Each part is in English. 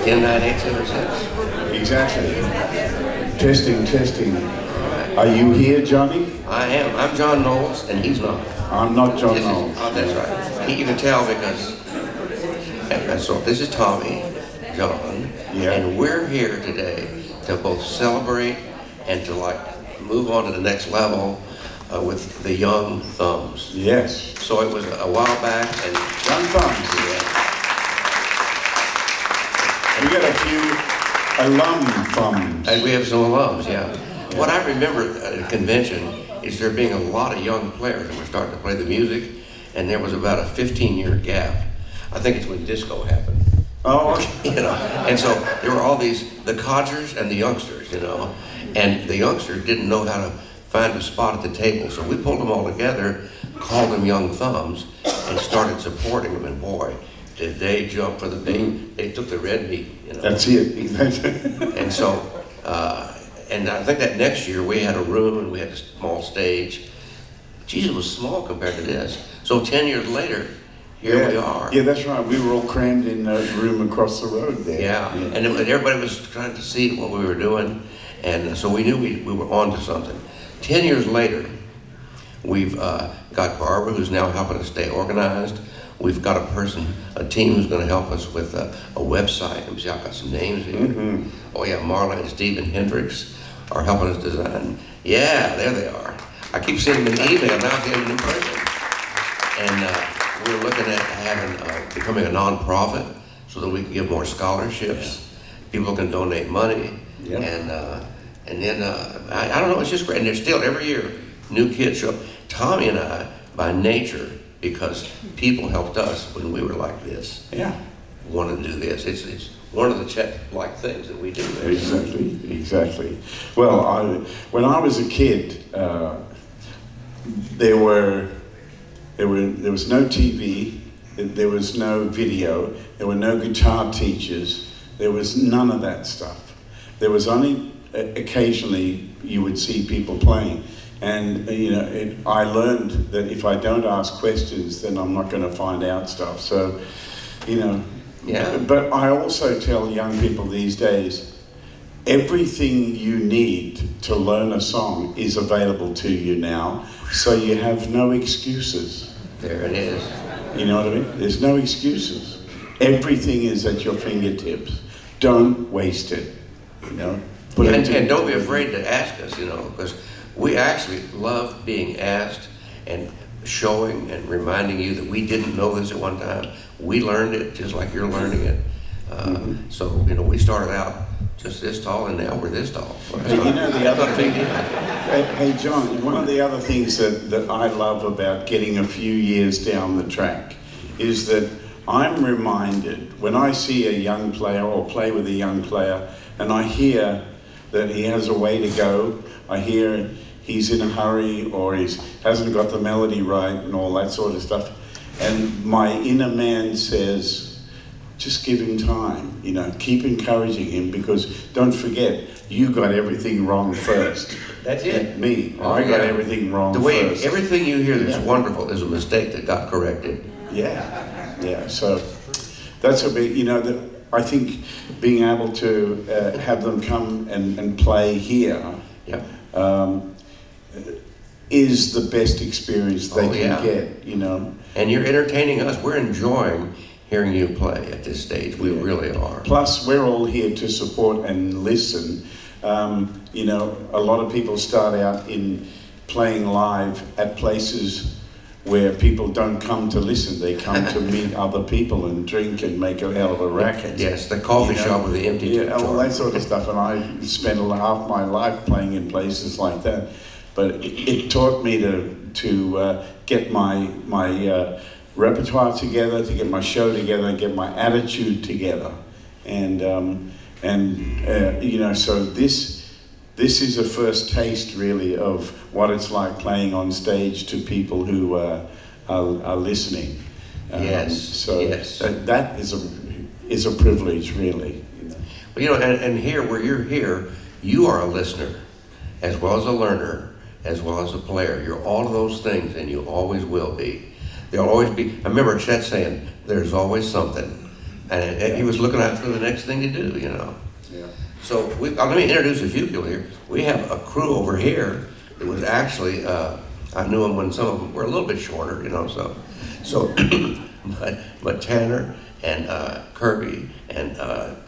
10-9-8-7-6. Exactly. Testing. Are you here, Johnny? I am. I'm John Knowles, and he's not. I'm not John Knowles. Oh, that's right. You can tell because. So this is Tommy, John, and we're here today to both celebrate and to move on to the next level with the Young Thumbs. Yes. So it was a while back, and Young Thumbs. We got a few alum thumbs. And we have some alums, yeah. What I remember at a convention is there being a lot of young players that were starting to play the music, and there was about a 15-year gap. I think it's when disco happened. Oh, okay. And so there were all the codgers and the youngsters, and the youngsters didn't know how to find a spot at the table, so we pulled them all together, called them Young Thumbs, and started supporting them, and boy, did they jump for the bait. They took the red meat, That's it. And so, and I think that next year we had a room and we had a small stage. Geez, it was small compared to this. So 10 years later, here we are. Yeah, that's right. We were all crammed in a room across the road there. Yeah. And everybody was trying to see what we were doing. And so we knew we were on to something. 10 years later, we've got Barbara, who's now helping us stay organized. We've got a team who's going to help us with a website. Let me see, I've got some names here. Mm-hmm. Oh yeah, Marla and Stephen Hendricks are helping us design. Yeah, there they are. I keep sending them an email, now I'm getting them in person. And we're looking at becoming a nonprofit so that we can give more scholarships. People can donate money. Yep. And then, I don't know, it's just great. And there's still, every year, new kids show up. Tommy and I, by nature, because people helped us when we were like this, want to do this. It's one of the Chet-like things that we do. Exactly. Well, when I was a kid, there was no TV, there was no video, there were no guitar teachers, there was none of that stuff. There was only occasionally you would see people playing. And I learned that if I don't ask questions, then I'm not going to find out stuff. So, But I also tell young people these days, everything you need to learn a song is available to you now, so you have no excuses. There it is. You know what I mean? There's no excuses. Everything is at your fingertips. Don't waste it. And don't be afraid to ask us, because we actually love being asked and showing and reminding you that we didn't know this at one time. We learned it just like you're learning it. So, we started out just this tall and now we're this tall. Hey, the other thing, hey John, one of the other things that I love about getting a few years down the track is that I'm reminded when I see a young player or play with a young player and I hear that he has a way to go, I hear he's in a hurry or he hasn't got the melody right and all that sort of stuff. And my inner man says, just give him time, keep encouraging him, because don't forget, you got everything wrong first. That's it. Me, I got everything wrong first. The way first. Everything you hear that's wonderful is a mistake that got corrected. Yeah, so that's a bit, I think being able to have them come and play here is the best experience they can get, And you're entertaining us. We're enjoying hearing you play at this stage. We really are. Plus, we're all here to support and listen. A lot of people start out in playing live at places where people don't come to listen. They come to meet other people and drink and make a hell of a racket. Yes, the coffee shop with the empty all that sort of stuff. And I spent half my life playing in places like that. But it taught me to get my repertoire together, to get my show together, and get my attitude together. So this is a first taste, really, of what it's like playing on stage to people who are listening. That is a privilege, really. And here, where you're here, you are a listener, as well as a learner, as well as a player. You're all of those things, and you always will be. There'll always be. I remember Chet saying, "There's always something." And he was looking out for the next thing to do, you know. Yeah. So let me introduce a few people here. We have a crew over here that was actually, I knew them when some of them were a little bit shorter, you know, so but Tanner and Kirby and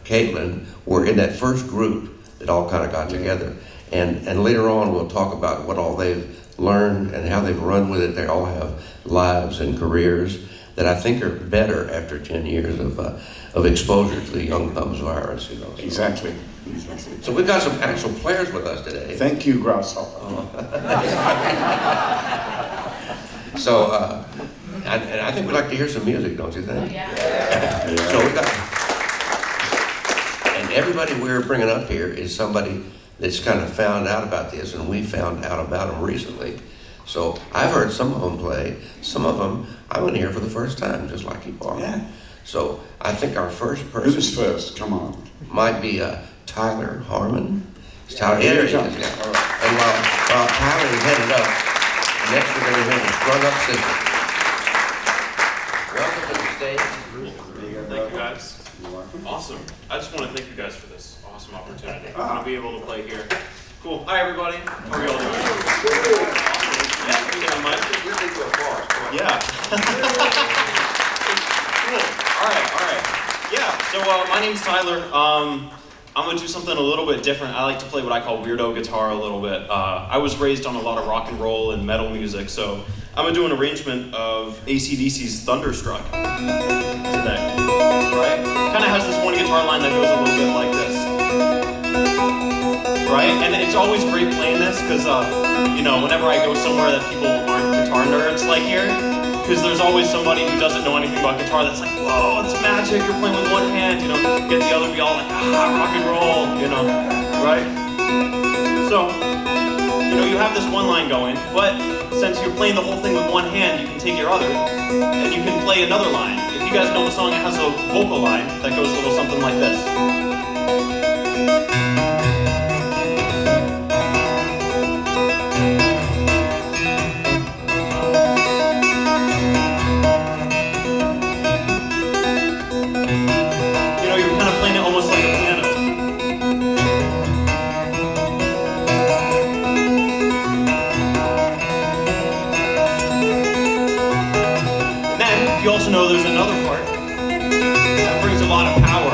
Caitlin were in that first group that all kind of got together. And later on we'll talk about what all they've learned and how they've run with it. They all have lives and careers that I think are better after 10 years of exposure to the young thumbs virus, you know. So. Exactly. So we've got some actual players with us today. Thank you, Grasshopper. So, and I think we'd like to hear some music, don't you think? Yeah. So we got, and everybody we're bringing up here is somebody that's kind of found out about this, and we found out about them recently. So I've heard some of them play, some of them I'm going to hear for the first time, just like you are. Yeah. So I think our first person Who's first? Come on. might be Tyler Harmon. Is Tyler, Here here he he is, comes. yeah. And while Tyler is headed up, next we're going to hear the Strung Up Sisters. Welcome to the stage. Thank you guys. Awesome. I just want to thank you guys for this awesome opportunity. I'm going to be able to play here. Cool. Hi, everybody. How are you all doing? Yeah, we got a mic. Yeah. Cool. All right. Yeah, so my name's Tyler. I'm going to do something a little bit different. I like to play what I call weirdo guitar a little bit. I was raised on a lot of rock and roll and metal music, so I'm going to do an arrangement of AC/DC's Thunderstruck today. Right? Kind of has this one guitar line that goes a little bit like this. Right? And it's always great playing this because, whenever I go somewhere that people aren't guitar nerds like here, because there's always somebody who doesn't know anything about guitar that's like, whoa, it's magic, you're playing with one hand, get the other, be all like, rock and roll, right? So, you have this one line going, but since you're playing the whole thing with one hand, you can take your other, and you can play another line. If you guys know the song, it has a vocal line that goes a little something like this. You're kind of playing it almost like a piano. And then, you also know there's another part that brings a lot of power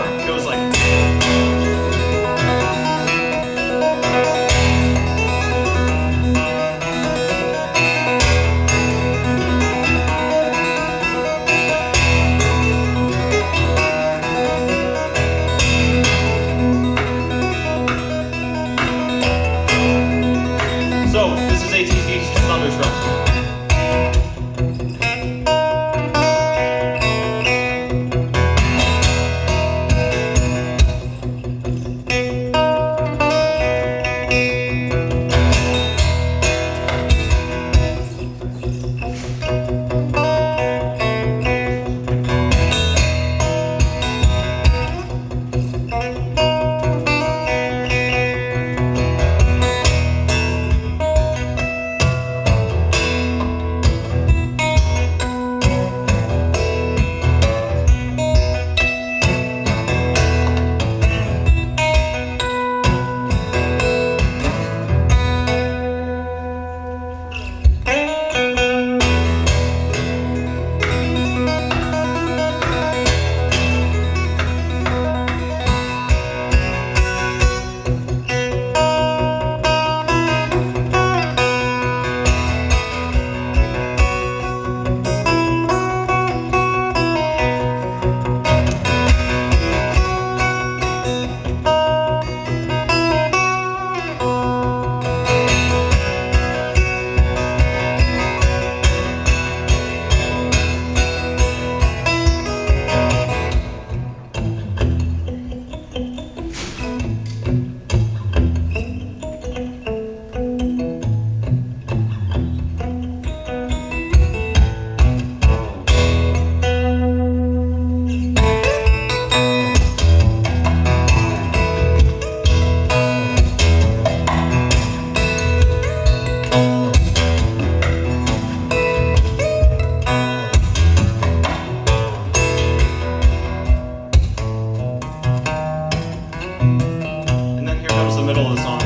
middle of the song,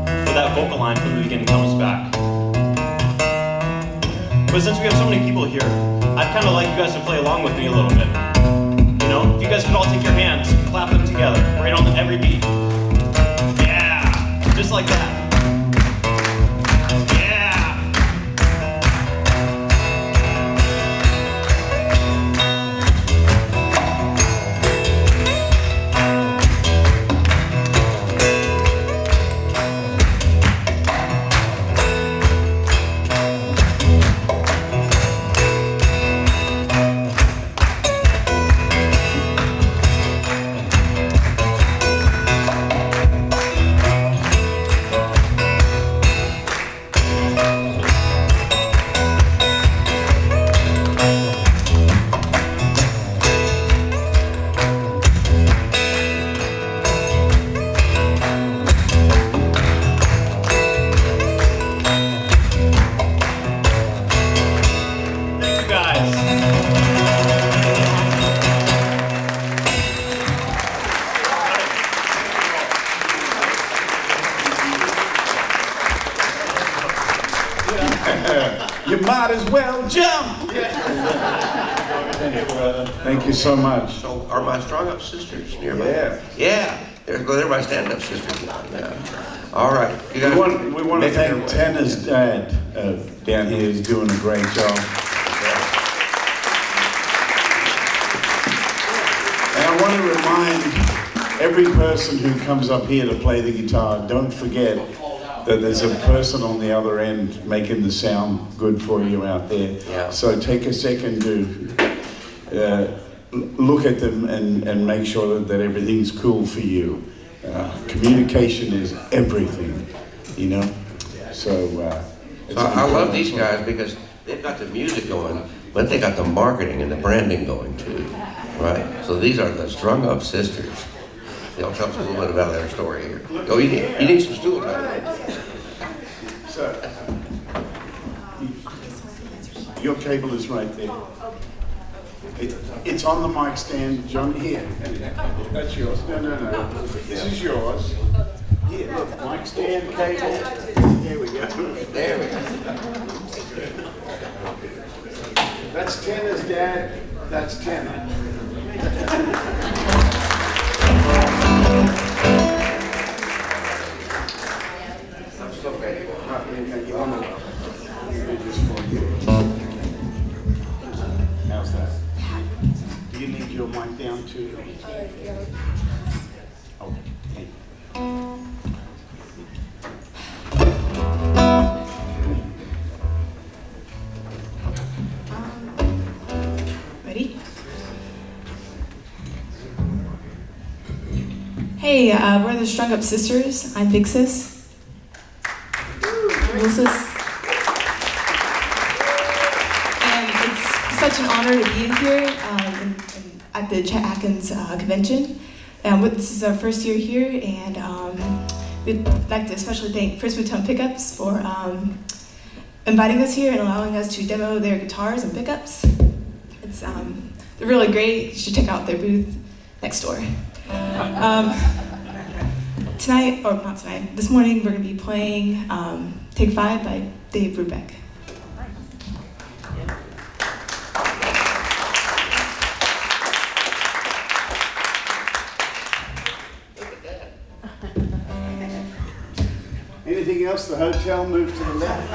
where that vocal line from the beginning comes back. But since we have so many people here, I'd kind of like you guys to play along with me a little bit. You know, if you guys could all take your hands and clap them together, right on every beat. Yeah, just like that. You might as well jump. Thank you so much. So are my Strung Up Sisters nearby? Yeah. Yeah. They're my stand-up sisters now. Yeah. All right. You guys We want to thank Tanner's dad down here. He's doing a great job. And I want to remind every person who comes up here to play the guitar, don't forget that there's a person on the other end making the sound good for you out there. Yeah. So take a second to look at them and make sure that everything's cool for you. Communication is everything, you know? So I love these guys because they've got the music going, but they got the marketing and the branding going too, right? So these are the Strung Up Sisters. They'll tell us a little bit about their story here. Oh, you need some stools, right? So, your cable is right there. It's on the mic stand, John. Here, that's yours. No. This is yours. Here, look, mic stand, cable. There we go. There we go. That's Tanner's dad. That's Tanner. I'm so ready. How's that? Do you need your mic down too? Okay. Ready? Hey, we're the Strung Up Sisters. I'm Big Sis. Little Sis. And it's such an honor to be in here at the Chet Atkins convention. This is our first year here, and we'd like to especially thank First Tone Pickups for inviting us here and allowing us to demo their guitars and pickups. They're really great. You should check out their booth next door. This morning we're going to be playing Take 5 by Dave Brubeck. Anything else? The hotel moved to the left.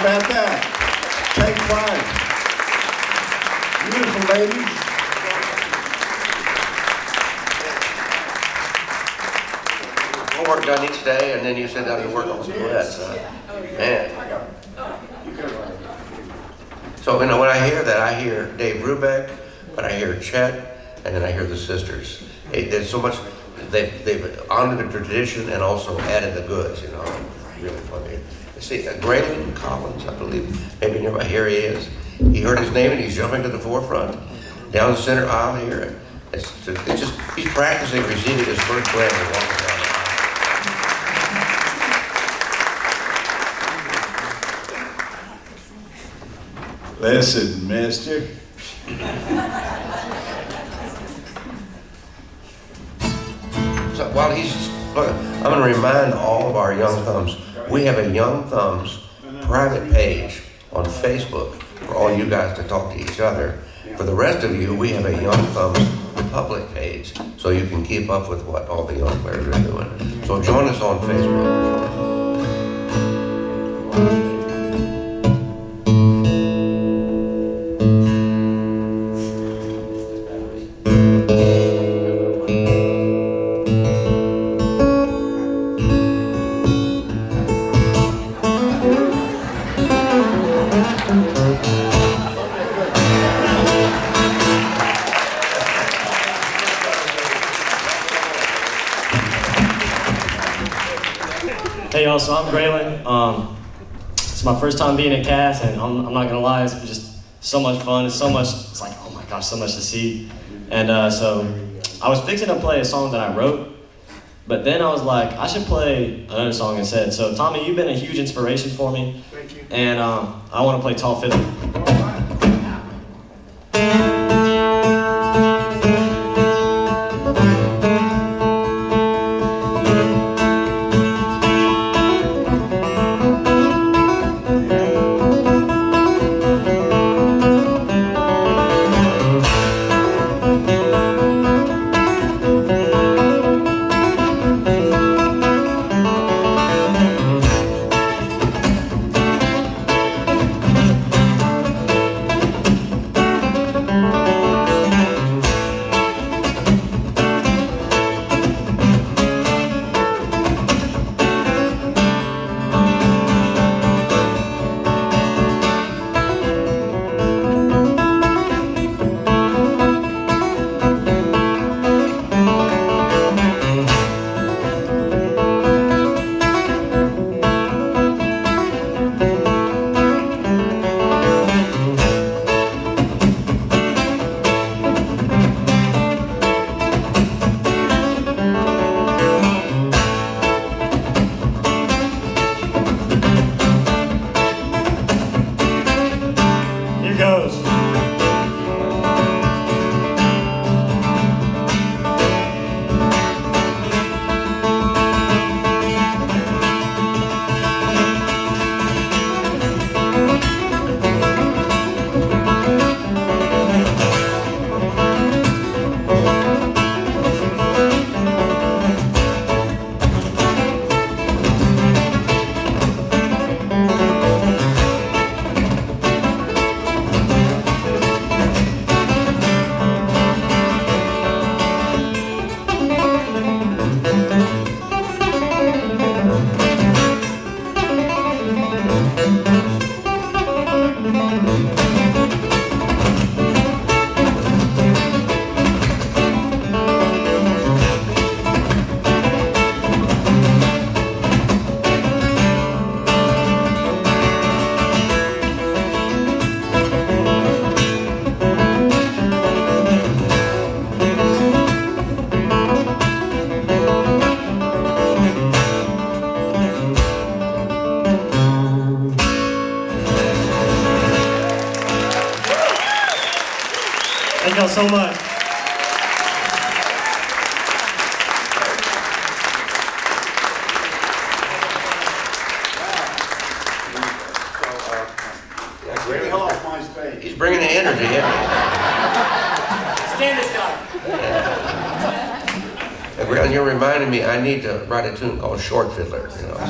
about that? Take 5. Beautiful ladies. Homework done each day, and then you sit down and work on some duets. Man. So, you know, when I hear that, I hear Dave Brubeck, but I hear Chet, and then I hear the sisters. There's so much, they've honored the tradition and also added the goods, you know. Really funny. See, Griffin Collins, I believe, maybe nearby, here he is. He heard his name and he's jumping to the forefront. Down the center aisle here. It's just, he's practicing receiving his first grant and walking down the aisle. Listen, mister. So while he's, look, I'm going to remind all of our Young Thumbs, we have a Young Thumbs private page on Facebook for all you guys to talk to each other. For the rest of you, we have a Young Thumbs public page, so you can keep up with what all the young players are doing. So join us on Facebook. Hey y'all, so I'm Graylin. It's my first time being at CAS, and I'm not gonna lie, it's just so much fun. It's like, oh my gosh, so much to see. And so I was fixing to play a song that I wrote, but then I was like, I should play another song instead. So Tommy, you've been a huge inspiration for me. Thank you. And I want to play Tall Fiddle. Thank y'all so much. He's bringing the energy, yeah. Stand this guy. Yeah. You're reminding me I need to write a tune called Short Fiddler, you know. So.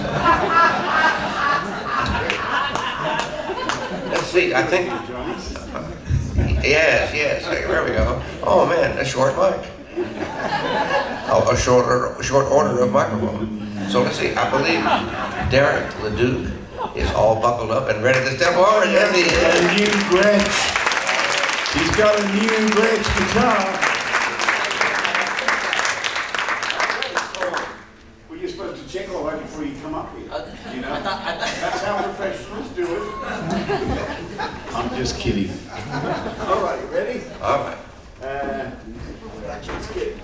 see, I think, yes, there we go. Oh man, a short mic. Oh, a short order of microphone. So let's see, I believe Derek LeDuc is all buckled up and ready to step forward. Yes, he is. A new Gretsch. He's got a new Gretsch guitar. Well, you're supposed to check all that before you come up here. You know? That's how professionals do it. I'm just kidding. All right, you ready? All right. Let's get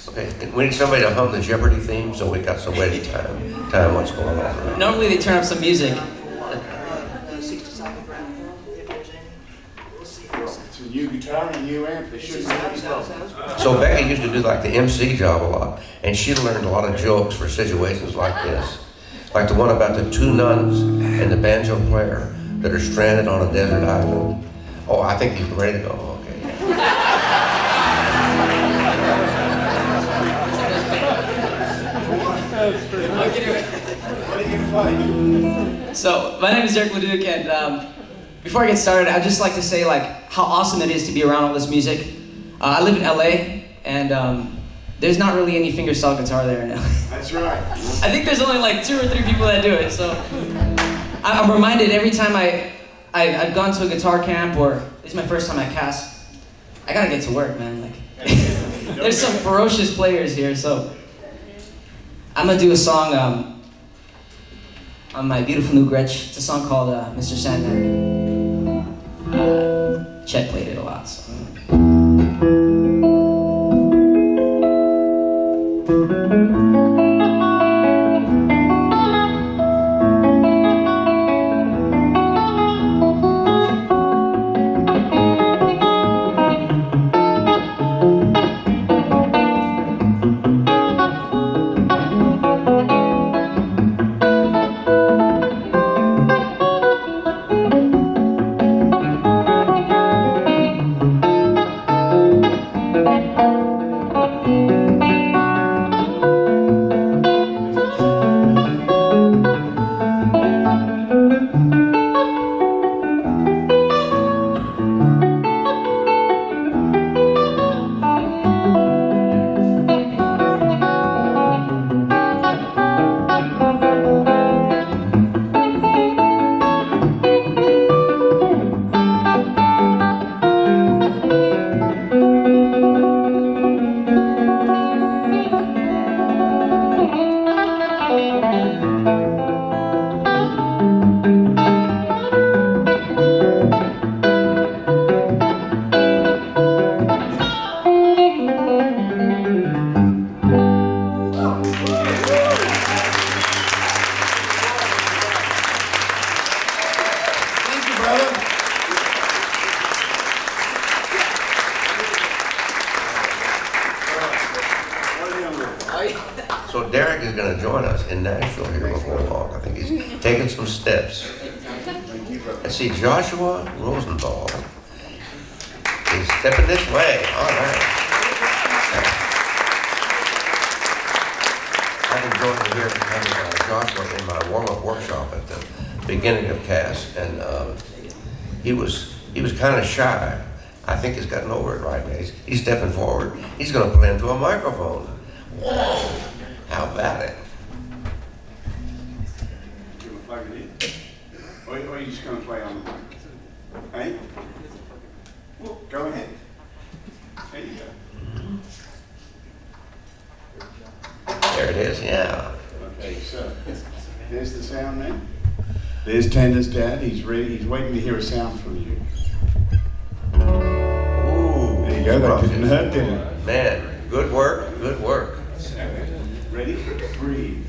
Okay, we need somebody to hum the Jeopardy theme, so we got some waiting time what's going on. Normally they turn up some music. It's a new guitar and a new amp. They shouldn't have any problem. So Becky used to do like the MC job a lot, and she learned a lot of jokes for situations like this. Like the one about the two nuns and the banjo player that are stranded on a desert island. Oh, I think he's ready to go. Okay. What are you playing? So my name is Derek LeDuc, and before I get started, I'd just like to say how awesome it is to be around all this music. I live in LA, and there's not really any fingerstyle guitar there in LA. That's right. I think there's only 2 or 3 people that do it. So I'm reminded every time I've gone to a guitar camp, or this is my first time at CAS, I gotta get to work, man. There's some ferocious players here, so I'm gonna do a song on my beautiful new Gretsch. It's a song called Mr. Sandman. Chet played it a lot, so. So Derek is going to join us in Nashville here before long. I think he's taking some steps. Let's see, Joshua Rosenbalm is stepping this way. All right. I've enjoyed to hear Joshua in my warm-up workshop at the beginning of CAS, and he was kind of shy. I think he's gotten over it right now. He's stepping forward. He's going to play into a microphone. Whoa! How about it? You want to plug it in? Or are you just going to play on the mic? Hey? Well, go ahead. There you go. There it is, yeah. Okay, so there's the sound man. There's Tanner's dad. He's ready. He's waiting to hear a sound from you. Ooh. There you go. That didn't hurt, did it? Man, good work, good work. Ready? Breathe.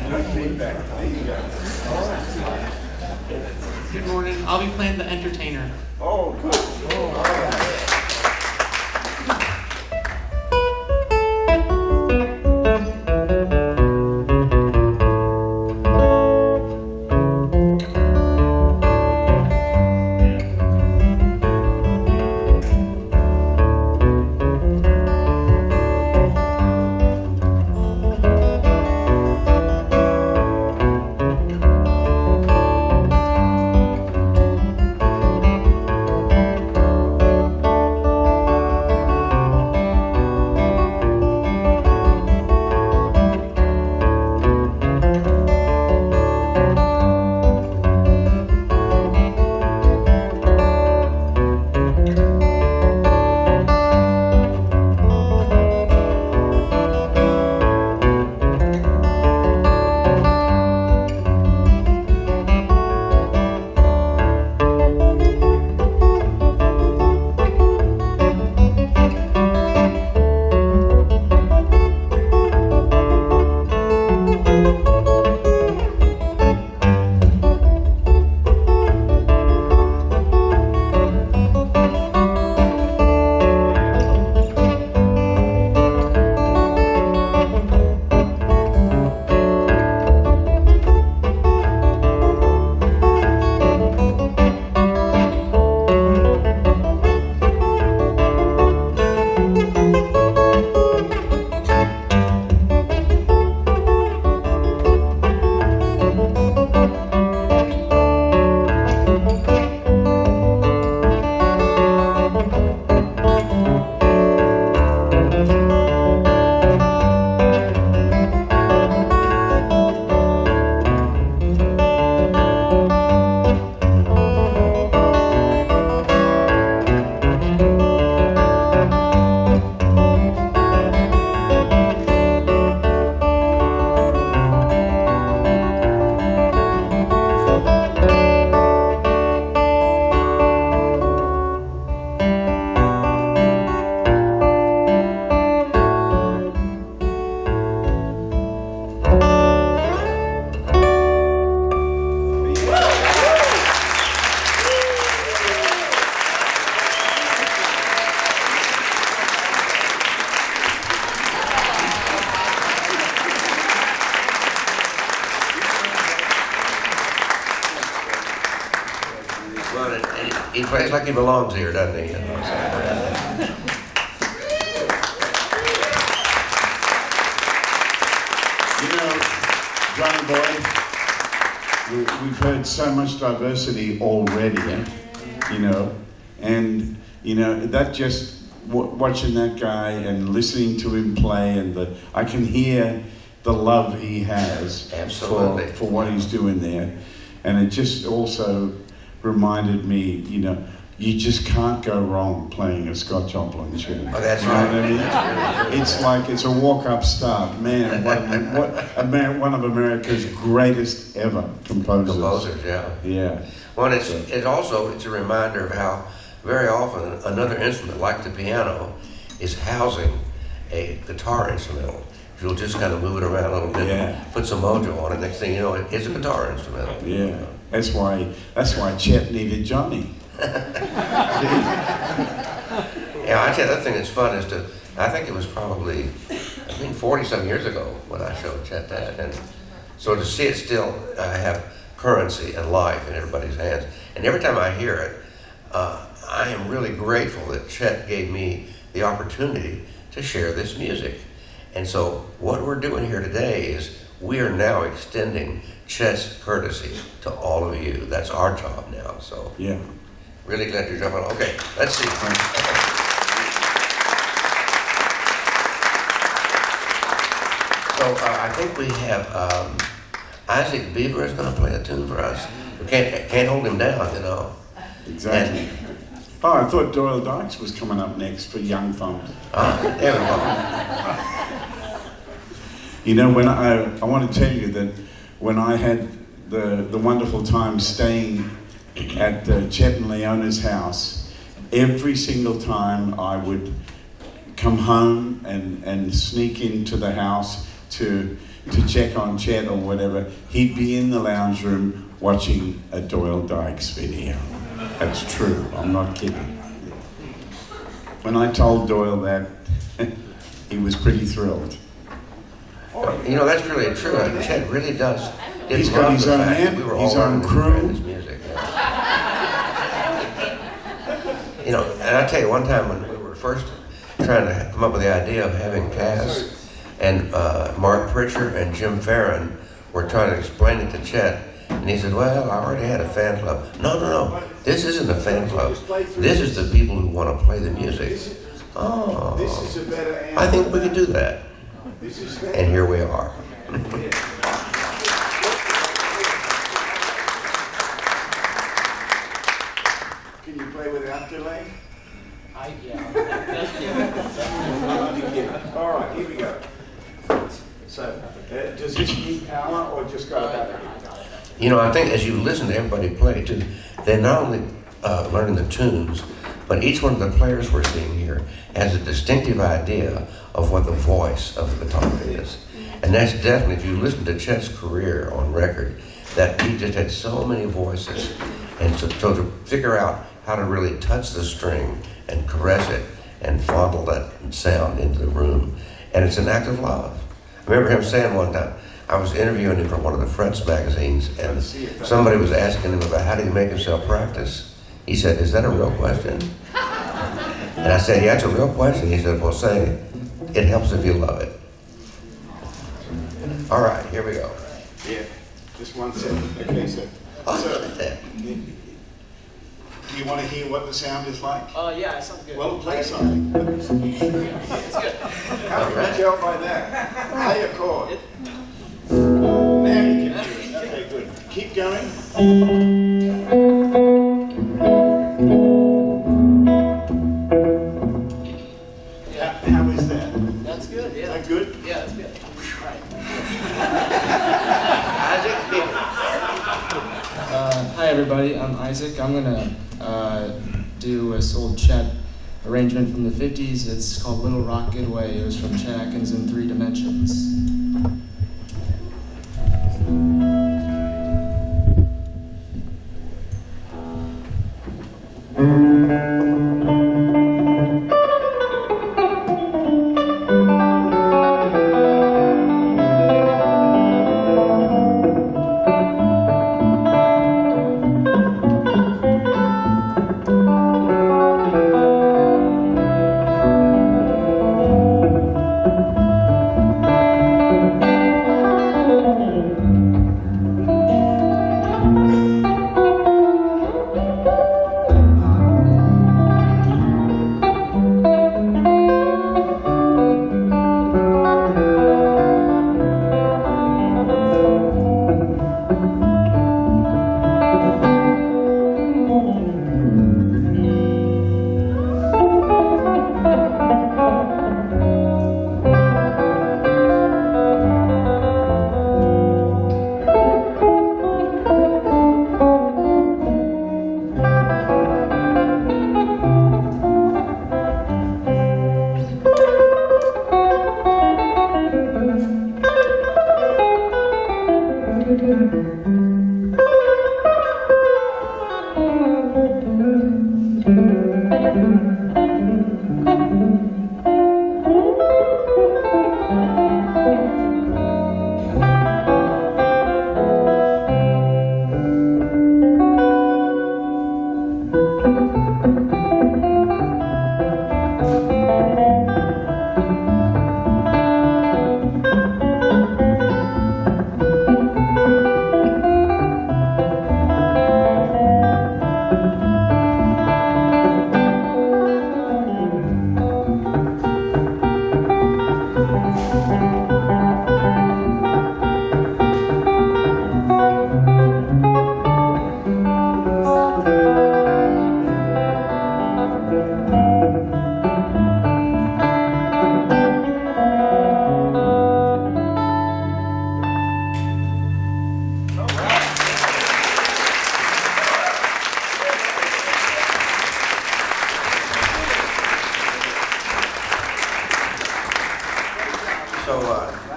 No feedback. There you go. Good morning. I'll be playing the entertainer. Oh, good. Oh, all right. plays like he belongs here, doesn't he? You know, so. Johnny boy, we've heard so much diversity already, you know, and you know that just watching that guy and listening to him play, and I can hear the love he has for what he's doing there, and it just also reminded me, you know, you just can't go wrong playing a Scott Joplin tune. Oh, that's you know right. what I mean? That's really It's like it's a walk-up start, man. One of America's greatest ever composers. Composers, yeah. Yeah. Well, it's a reminder of how very often another instrument like the piano is housing a guitar instrumental. You'll just kind of move it around a little bit, Yeah. put some mojo on it. Next thing you know, it's a guitar instrumental. Yeah. That's why Chet needed Johnny. Yeah, I tell you, the other thing that's fun is I think it was probably, 40-some years ago when I showed Chet that, and so to see it still have currency and life in everybody's hands, and every time I hear it, I am really grateful that Chet gave me the opportunity to share this music. And so what we're doing here today is we are now extending Chet's courtesy to all of you. That's our job now, so. Yeah. Really glad you're jumping on. Okay, let's see. So I think we have Isaac Beaver is going to play a tune for us. We can't hold him down, you know. Exactly. Oh, I thought Doyle Dykes was coming up next for Young Thumbs. There we go. You know, when I want to tell you that when I had the wonderful time staying at Chet and Leona's house, every single time I would come home and sneak into the house to check on Chet or whatever, he'd be in the lounge room watching a Doyle Dykes video. That's true, I'm not kidding. When I told Doyle that, he was pretty thrilled. You know, that's really true. Chet really does. He's got his own amp, his own crew. His music. You know, and I tell you, one time when we were first trying to come up with the idea of having Cass and Mark Pritchard and Jim Farron were trying to explain it to Chet, and he said, well, I already had a fan club. No. This isn't a fan club. This is the people who want to play the music. Oh, I think we could do that. And here we are. Can you play without delay? Yeah. All right, here we go. So, does this need power or just go about it? You know, I think as you listen to everybody play too, they're not only learning the tunes, but each one of the players we're seeing here has a distinctive idea of what the voice of the guitar is. And that's definitely, if you listen to Chet's career on record, that he just had so many voices. And so to figure out how to really touch the string and caress it and fondle that sound into the room. And it's an act of love. I remember him saying one time, I was interviewing him for one of the French magazines, and somebody was asking him about how do you make himself practice. He said, is that a real question? And I said, yeah, it's a real question. He said, well, say, it helps if you love it. All right, here we go. Yeah, just 1 second. Okay, so. Oh, look at that. Do you want to hear what the sound is like? Yeah, it sounds good. Well, play something. It's good. How can you tell by that? Play a chord. Now you can do it. Okay, good. Keep going. How is that? That's good, yeah. Is that good? Yeah, that's good. Hi everybody, I'm Isaac. I'm gonna do this old Chet arrangement from the 50s. It's called Little Rock Getaway. It was from Chet Atkins in 3 Dimensions.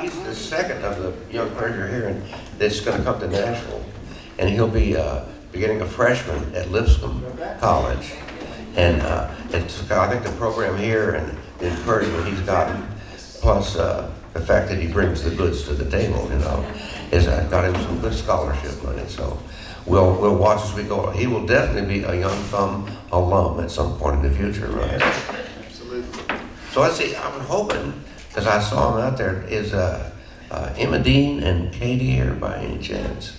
he's the second of the young players you're hearing that's going to come to Nashville, and he'll be beginning a freshman at Lipscomb College, and it's, I think the program here and the encouragement he's gotten, plus the fact that he brings the goods to the table, you know, is got him some good scholarship money. So we'll watch as we go. He will definitely be a Young Thumb alum at some point in the future, right? Absolutely. So let's see. I'm hoping, because I saw him out there, is Emma Dean and Katie here by any chance?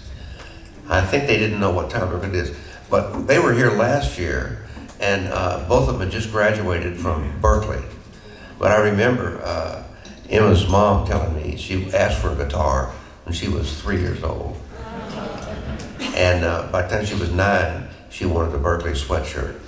I think they didn't know what time it is, but they were here last year, and both of them had just graduated from Berkeley. But I remember Emma's mom telling me she asked for a guitar when she was 3 years old. And by the time she was 9, she wanted the Berkeley sweatshirt.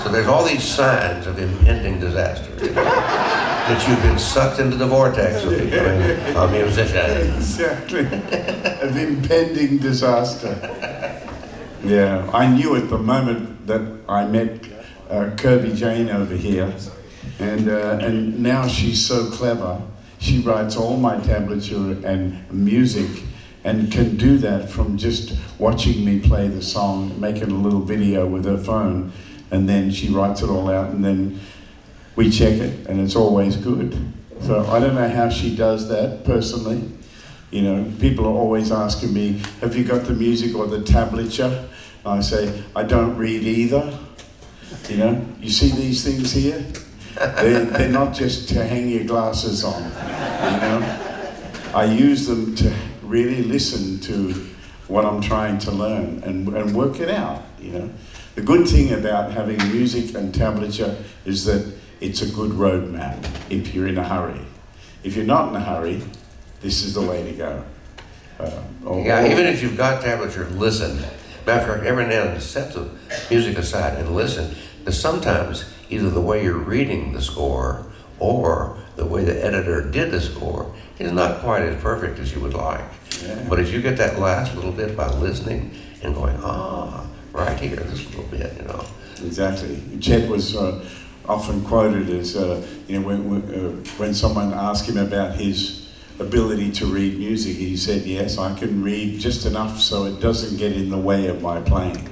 So there's all these signs of impending disaster, you know, that you've been sucked into the vortex of becoming a musician. Exactly. Of impending disaster. Yeah, I knew at the moment that I met Kirby Jane over here, and now she's so clever. She writes all my tablature and music, and can do that from just watching me play the song, making a little video with her phone, and then she writes it all out, and then we check it, and it's always good. So I don't know how she does that personally. You know, people are always asking me, have you got the music or the tablature? I say, I don't read either. You know, you see these things here? They're not just to hang your glasses on, you know? I use them to really listen to what I'm trying to learn and work it out, you know? The good thing about having music and tablature is that it's a good roadmap if you're in a hurry. If you're not in a hurry, this is the way to go. Yeah, even if you've got tablature, listen. Matter of fact, every now and then set the music aside and listen. Because sometimes either the way you're reading the score or the way the editor did the score is not quite as perfect as you would like. Yeah. But as you get that last little bit by listening and going, right here, this little bit, you know. Exactly. Chet was often quoted as, you know, when someone asked him about his ability to read music, he said, yes, I can read just enough so it doesn't get in the way of my playing.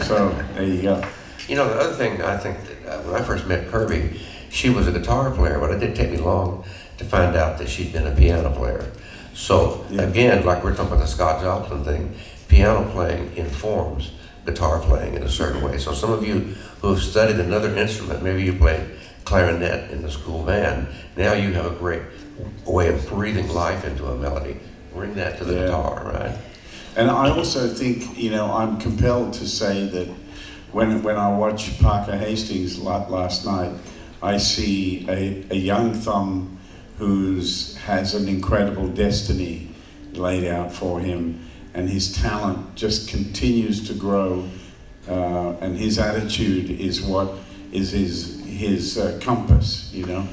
So there you go. You know, the other thing I think, that, when I first met Kirby, she was a guitar player, but it didn't take me long to find out that she'd been a piano player. So Yeah. again, like we're talking about the Scott Joplin thing, piano playing informs guitar playing in a certain way. So some of you who have studied another instrument, maybe you played clarinet in the school band, now you have a great way of breathing life into a melody. Bring that to the guitar, right? And I also think, you know, I'm compelled to say that when I watch Parker Hastings last night, I see a young thumb who has an incredible destiny laid out for him, and his talent just continues to grow, and his attitude is what is his compass, you know.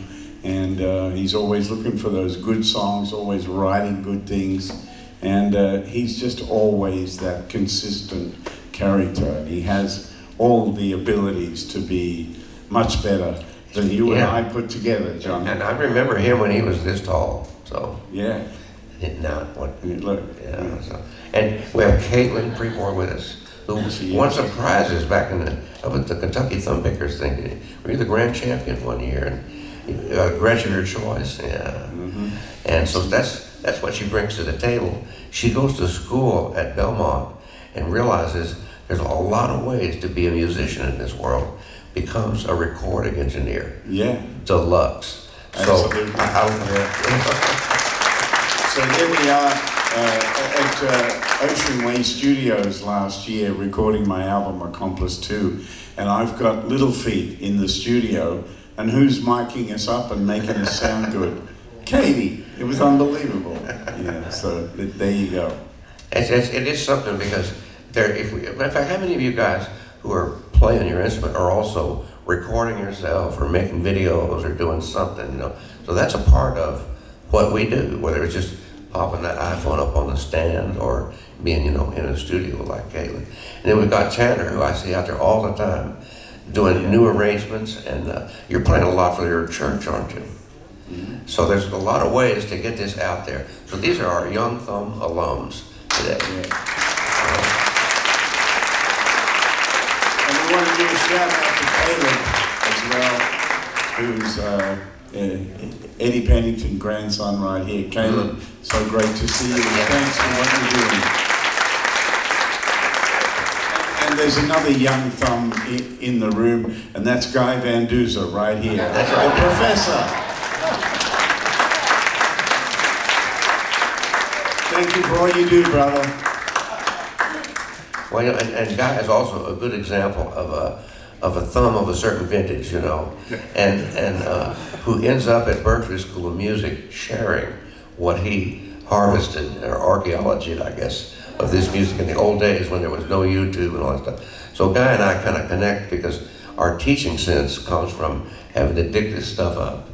And he's always looking for those good songs, always writing good things, and he's just always that consistent character. And he has all the abilities to be much better than you and I put together, John. And I remember him when he was this tall, so. Yeah. Now, what? Look. Yeah. So. And we have Caitlin Prepore with us, who won some prizes back in up at the Kentucky Thumb Pickers thing. Were you the grand champion one year? And grant your choice, yeah. Mm-hmm. And so that's what she brings to the table. She goes to school at Belmont and realizes there's a lot of ways to be a musician in this world. Becomes a recording engineer. Yeah. Deluxe. Absolutely. So here we are at Ocean Way Studios last year recording my album Accomplice 2, and I've got Little Feet in the studio, and who's miking us up and making us sound good? Katie. It was unbelievable. Yeah, so there you go. It is something because matter of fact, how many of you guys who are playing your instrument are also recording yourself or making videos or doing something, you know? So that's a part of what we do, whether it's just popping that iPhone up on the stand or being, you know, in a studio like Caitlin. And then we've got Tanner, who I see out there all the time doing new arrangements, and you're playing a lot for your church, aren't you? So there's a lot of ways to get this out there. So these are our Young Thumb alums today. And we want to give a shout out to Caleb as well, who's Eddie Pennington's grandson right here. Caleb, so great to see you. Thanks for what you're doing. And there's another young thumb in the room, and that's Guy Van Duzer right here. That's right. The professor. Thank you for all you do, brother. Well, you know, and Guy is also a good example of a thumb of a certain vintage, you know, and who ends up at Berklee School of Music sharing what he harvested, or archaeology, I guess, of this music in the old days when there was no YouTube and all that stuff. So Guy and I kind of connect because our teaching sense comes from having to dig this stuff up.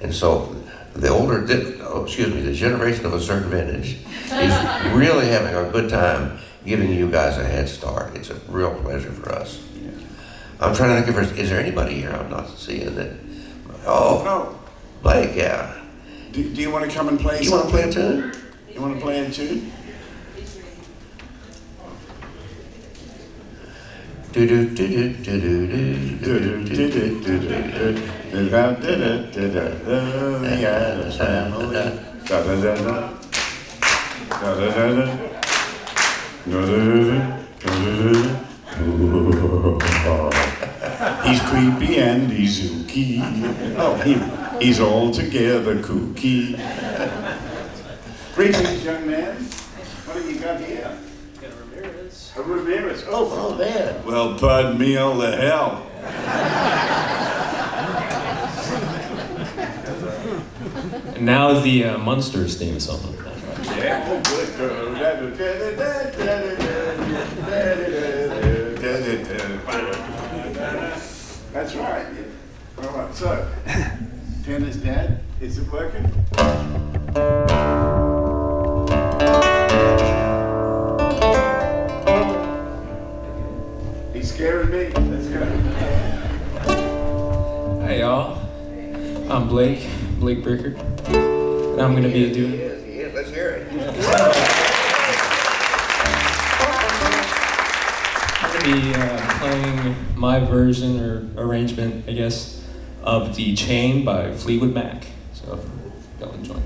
And so the the generation of a certain vintage is really having a good time giving you guys a head start. It's a real pleasure for us. I'm trying to think if is there anybody here I'm not seeing that? Oh, No. Blake, yeah. Do you want to come and play You want to something? play a tune? You want to play a tune? Do do do do do do do do He's creepy and he's ooky. Oh, he's altogether kooky. Greetings, young man. What have you got here? Got a Ramirez. A Ramirez. Oh, man. well, pardon me all the hell. And now the Munsters theme song. Yeah, oh, good. That's right. All right, so, Tennis Dad, is it working? He's scaring me. Let's go. Hi y'all, I'm Blake Brickert, and I'm gonna be doing. Yeah, let's hear it. I'm gonna be playing my version or arrangement, I guess, of the Chain by Fleetwood Mac. So y'all enjoy that.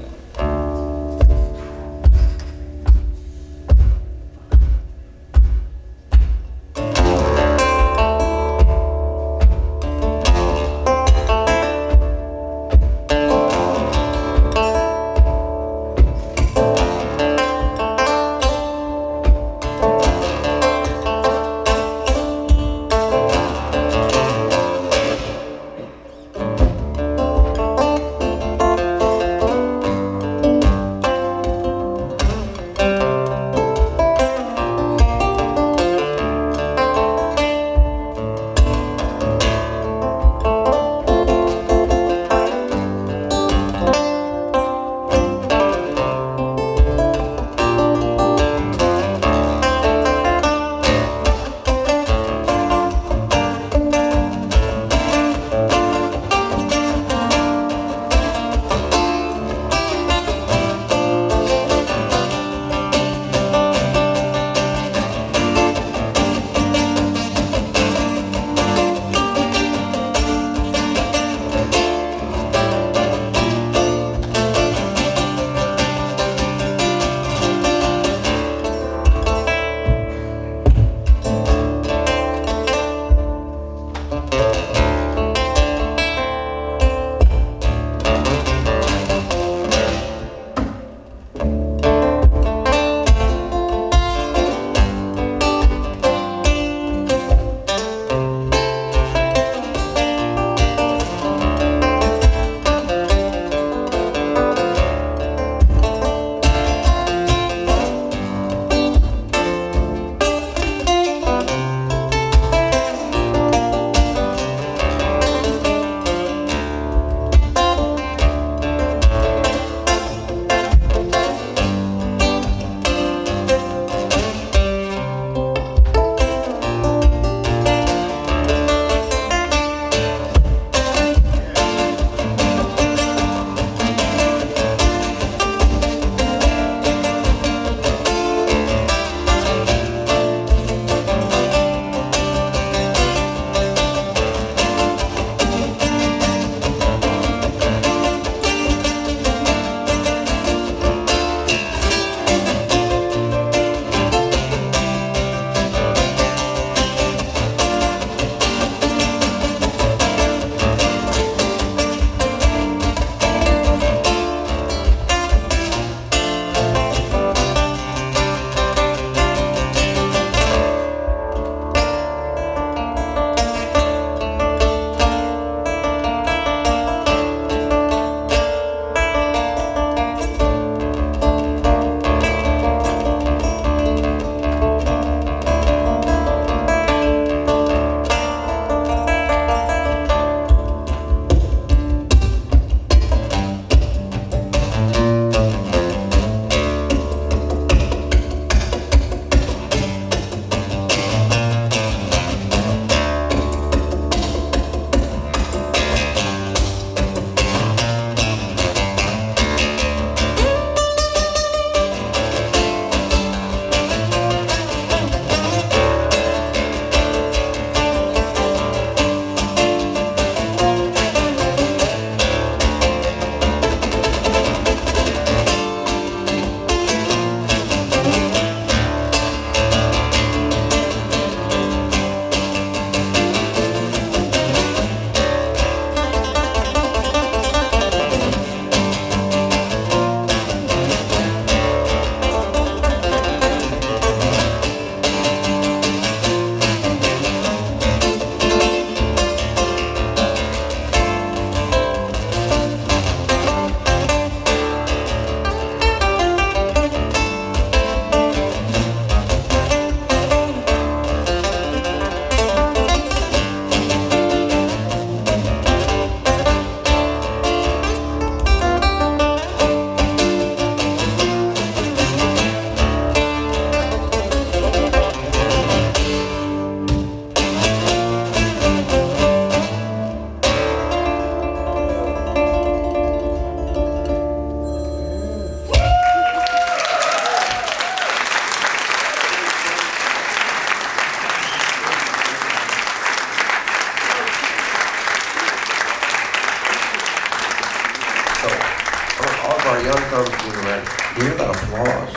our young comes to the right, hear that applause.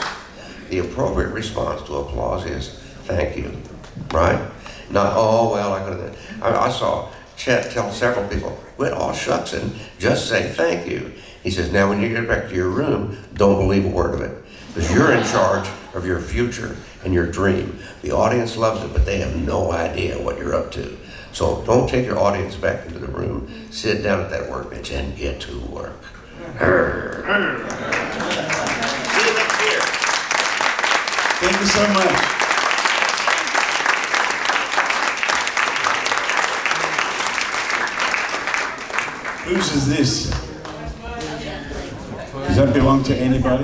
The appropriate response to applause is thank you, right? Not, oh, well, I could have. I saw Chet tell several people, quit all shucks and just say thank you. He says, now when you get back to your room, don't believe a word of it. Because you're in charge of your future and your dream. The audience loves it, but they have no idea what you're up to. So don't take your audience back into the room. Sit down at that workbench and get to work. See you next year. Thank you so much. Whose is this? Does that belong to anybody?